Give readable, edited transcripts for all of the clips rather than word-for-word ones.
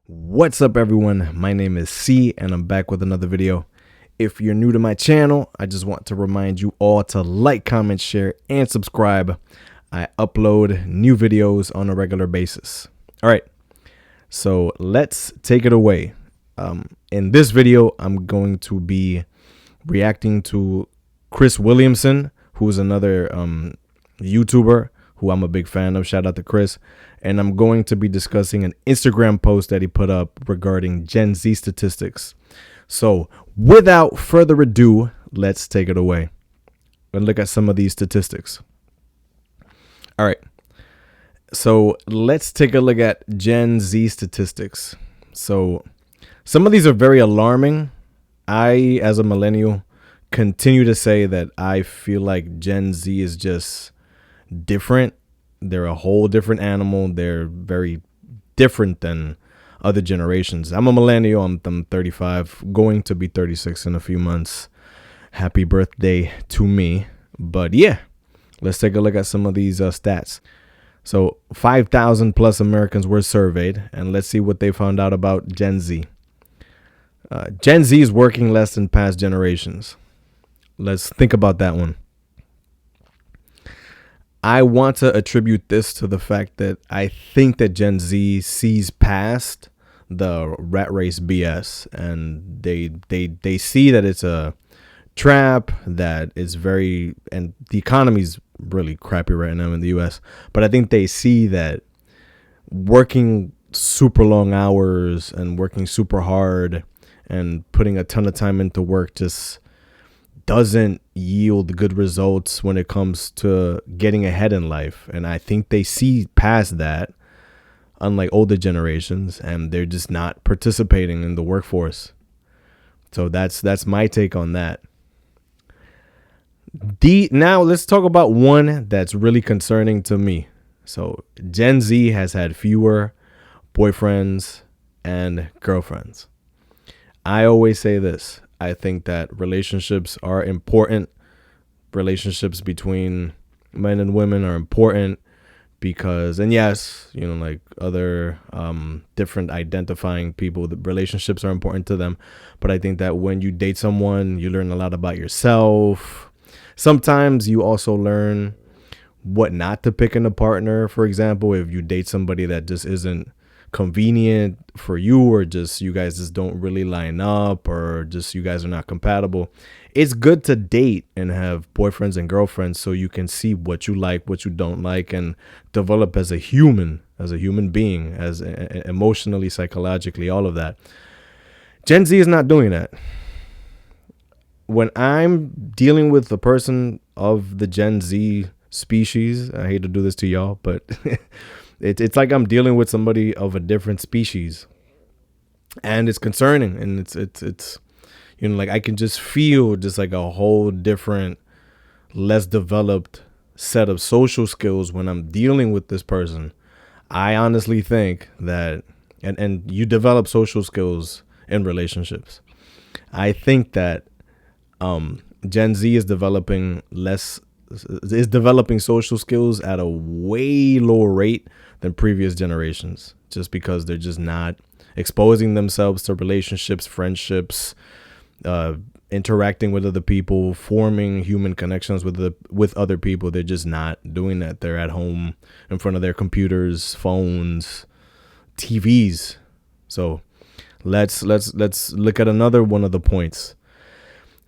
What's up, everyone? My name is C and I'm back with another video. If you're new to my channel, I just want to remind you all to like, comment, share, and subscribe. I upload new videos on a regular basis. All right, so let's take it away. In this video, I'm going to be reacting to Chris Williamson, who's another YouTuber who I'm a big fan of. Shout out to Chris. And I'm going to be discussing an Instagram post that he put up regarding Gen Z statistics. So without further ado, let's take it away and look at some of these statistics. All right. So let's take a look at Gen Z statistics. So some of these are very alarming. I, as a millennial, continue to say that I feel like Gen Z is just different. They're a whole different animal. They're very different than other generations. I'm a millennial. I'm 35, going to be 36 in a few months. Happy birthday to me. But yeah, let's take a look at some of these stats. So 5,000 plus Americans were surveyed, and let's see what they found out about Gen Z. Gen Z is working less than past generations. Let's think about that one. I want to attribute this to the fact that I think that Gen Z sees past the rat race BS, and they see that it's a trap, that it's very, and the economy's really crappy right now in the US, but I think they see that working super long hours and working super hard and putting a ton of time into work just doesn't yield good results when it comes to getting ahead in life. And I think they see past that, unlike older generations, and they're just not participating in the workforce. So that's my take on that. Now let's talk about one that's really concerning to me. So Gen Z has had fewer boyfriends and girlfriends. I always say this. I think that relationships are important. Relationships between men and women are important because, and yes, you know, like other different identifying people, the relationships are important to them. But I think that when you date someone, you learn a lot about yourself. Sometimes you also learn what not to pick in a partner. For example, if you date somebody that just isn't convenient for you, or just you guys just don't really line up, or just you guys are not compatible, it's good to date and have boyfriends and girlfriends so you can see what you like, what you don't like, and develop as a human being, as emotionally, psychologically, all of that. Gen Z is not doing that. When I'm dealing with a person of the Gen Z species, I hate to do this to y'all, but it's like I'm dealing with somebody of a different species, and it's concerning. And it's you know, like I can just feel just like a whole different, less developed set of social skills when I'm dealing with this person. I honestly think that, and you develop social skills in relationships. I think that Gen Z is developing social skills at a way lower rate than previous generations, just because they're just not exposing themselves to relationships, friendships, interacting with other people, forming human connections with other people. They're just not doing that. They're at home in front of their computers, phones, TVs. So let's look at another one of the points.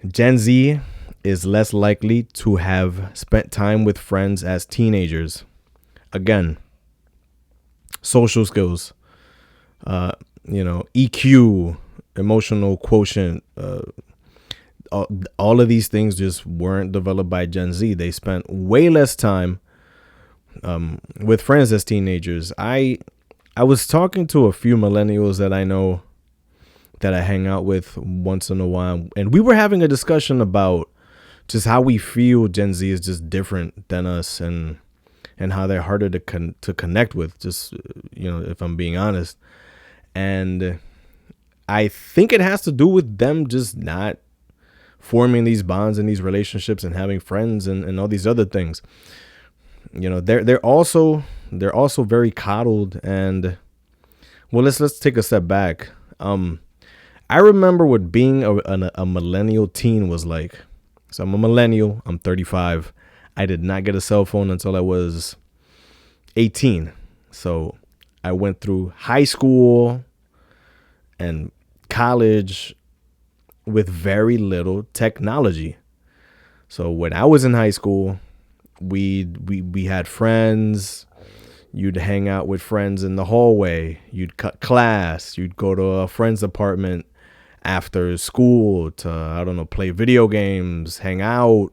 Gen Z is less likely to have spent time with friends as teenagers. Again, social skills, EQ, emotional quotient, all of these things just weren't developed by Gen Z. They spent way less time with friends as teenagers. I was talking to a few millennials that I know, that I hang out with once in a while, and we were having a discussion about just how we feel Gen Z is just different than us, and how they're harder to connect with, just, if I'm being honest. And I think it has to do with them just not forming these bonds and these relationships and having friends and all these other things. They're also very coddled, and Well, let's take a step back. I remember what being a millennial teen was like. So I'm a millennial. I'm 35. I did not get a cell phone until I was 18. So I went through high school and college with very little technology. So when I was in high school, we had friends. You'd hang out with friends in the hallway. You'd cut class. You'd go to a friend's apartment after school to, I don't know, play video games, hang out.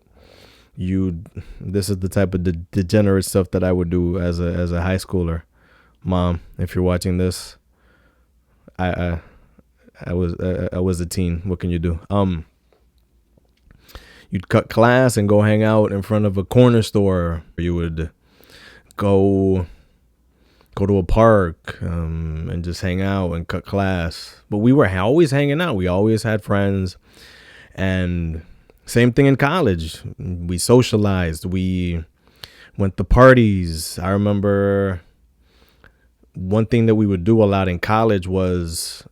This is the type of degenerate stuff that I would do as a high schooler. Mom, if you're watching this, I was a teen. What can you do? You'd cut class and go hang out in front of a corner store. You would go to a park and just hang out and cut class. But we were always hanging out. We always had friends. And same thing in college. We socialized. We went to parties. I remember one thing that we would do a lot in college was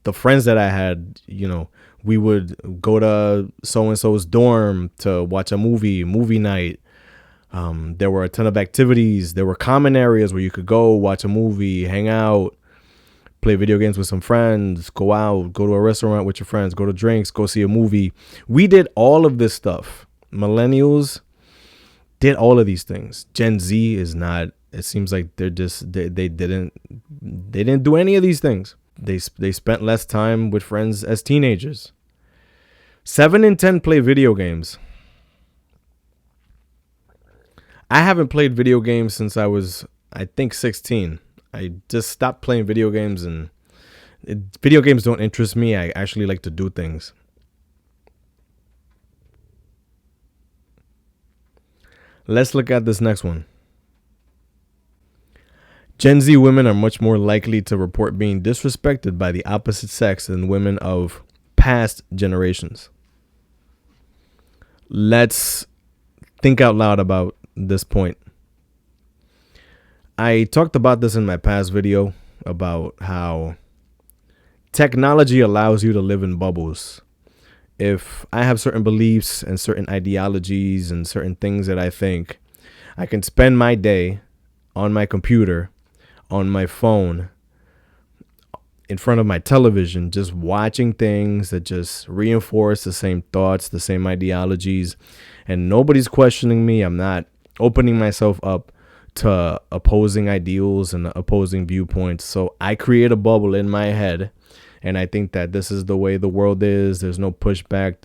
the friends that I had, we would go to so-and-so's dorm to watch a movie night. There were a ton of activities. There were common areas where you could go watch a movie, hang out, play video games with some friends, go out, go to a restaurant with your friends, go to drinks, go see a movie. We did all of this stuff. Millennials did all of these things. Gen Z is not. It seems like they didn't do any of these things. They spent less time with friends as teenagers. 7 in 10 play video games. I haven't played video games since I was, I think, 16. I just stopped playing video games, and video games don't interest me. I actually like to do things. Let's look at this next one. Gen Z women are much more likely to report being disrespected by the opposite sex than women of past generations. Let's think out loud about this point. I talked about this in my past video about how technology allows you to live in bubbles. If I have certain beliefs and certain ideologies and certain things that I think, I can spend my day on my computer, on my phone, in front of my television, just watching things that just reinforce the same thoughts, the same ideologies, and nobody's questioning me. I'm not opening myself up to opposing ideals and opposing viewpoints. So I create a bubble in my head, and I think that this is the way the world is. There's no pushback.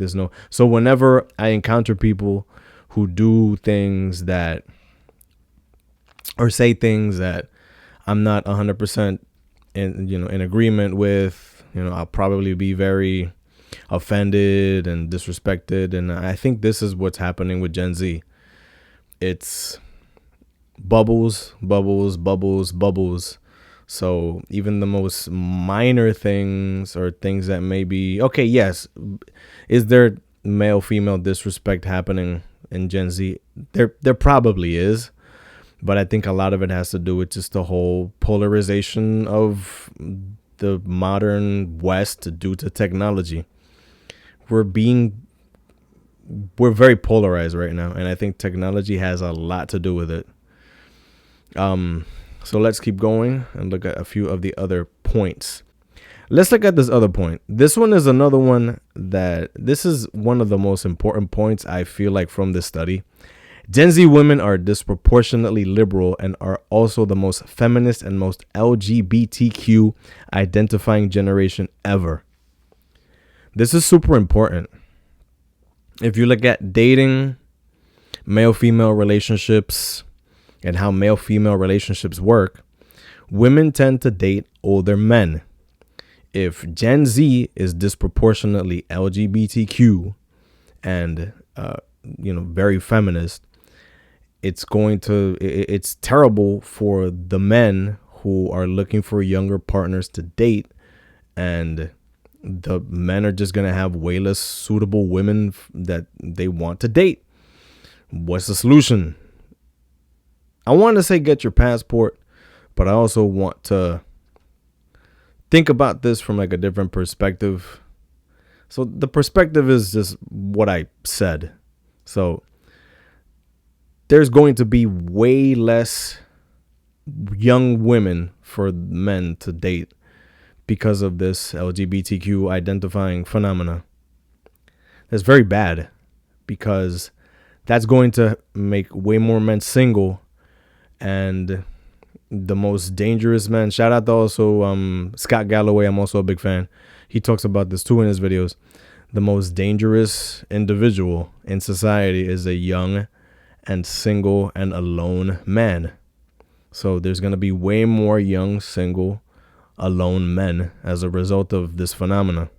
So whenever I encounter people who do things that, or say things that I'm not 100% in agreement with, I'll probably be very offended and disrespected. And I think this is what's happening with Gen Z. It's bubbles, bubbles, bubbles, bubbles. So even the most minor things, or things that may be, okay, yes, is there male female disrespect happening in Gen Z? There probably is. But I think a lot of it has to do with just the whole polarization of the modern West due to technology. We're very polarized right now, and I think technology has a lot to do with it. So let's keep going and look at a few of the other points. Let's look at this other point. This one is another one this is one of the most important points, I feel like, from this study. Gen Z women are disproportionately liberal and are also the most feminist and most LGBTQ identifying generation ever. This is super important. If you look at dating, male-female relationships, and how male-female relationships work, women tend to date older men. If Gen Z is disproportionately LGBTQ and very feminist, it's terrible for the men who are looking for younger partners to date, and the men are just going to have way less suitable women that they want to date. What's the solution? I want to say get your passport, but I also want to think about this from like a different perspective. So the perspective is just what I said. So there's going to be way less young women for men to date because of this LGBTQ identifying phenomena. That's very bad, because that's going to make way more men single, and the most dangerous men. Shout out to also Scott Galloway. I'm also a big fan. He talks about this too in his videos. The most dangerous individual in society is a young and single and alone man. So there's going to be way more young, single, alone men as a result of this phenomena.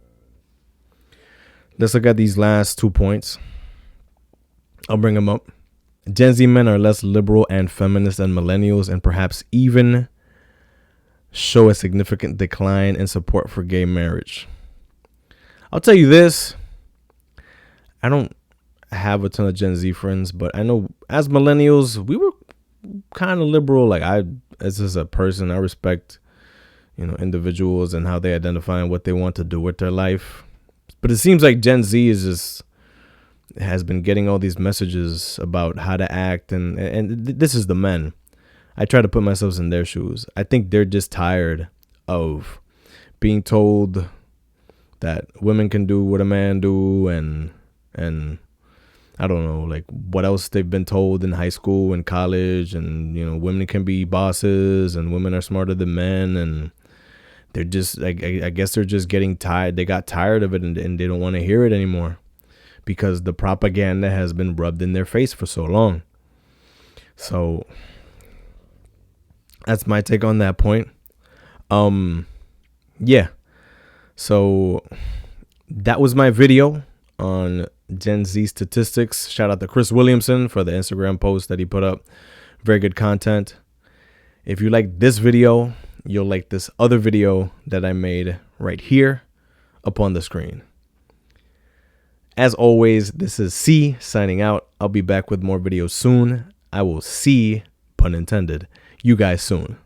Let's look at these last 2 points. I'll bring them up. Gen Z men are less liberal and feminist than millennials, and perhaps even show a significant decline in support for gay marriage. I'll tell you this. I don't have a ton of Gen Z friends, but I know as millennials, we were kind of liberal. Like, as a person, I respect, individuals and how they identify and what they want to do with their life. But it seems like Gen Z has been getting all these messages about how to act, and this is the men. I try to put myself in their shoes. I think they're just tired of being told that women can do what a man do, and I don't know, like what else they've been told in high school and college, and women can be bosses and women are smarter than men, and they're just I guess they're just getting tired. They got tired of it, and they don't want to hear it anymore because the propaganda has been rubbed in their face for so long. So that's my take on that point. Yeah. So that was my video on Gen Z statistics. Shout out to Chris Williamson for the Instagram post that he put up. Very good content. If you like this video, you'll like this other video that I made right here up on the screen. As always, this is C signing out. I'll be back with more videos soon. I will see, pun intended, you guys soon.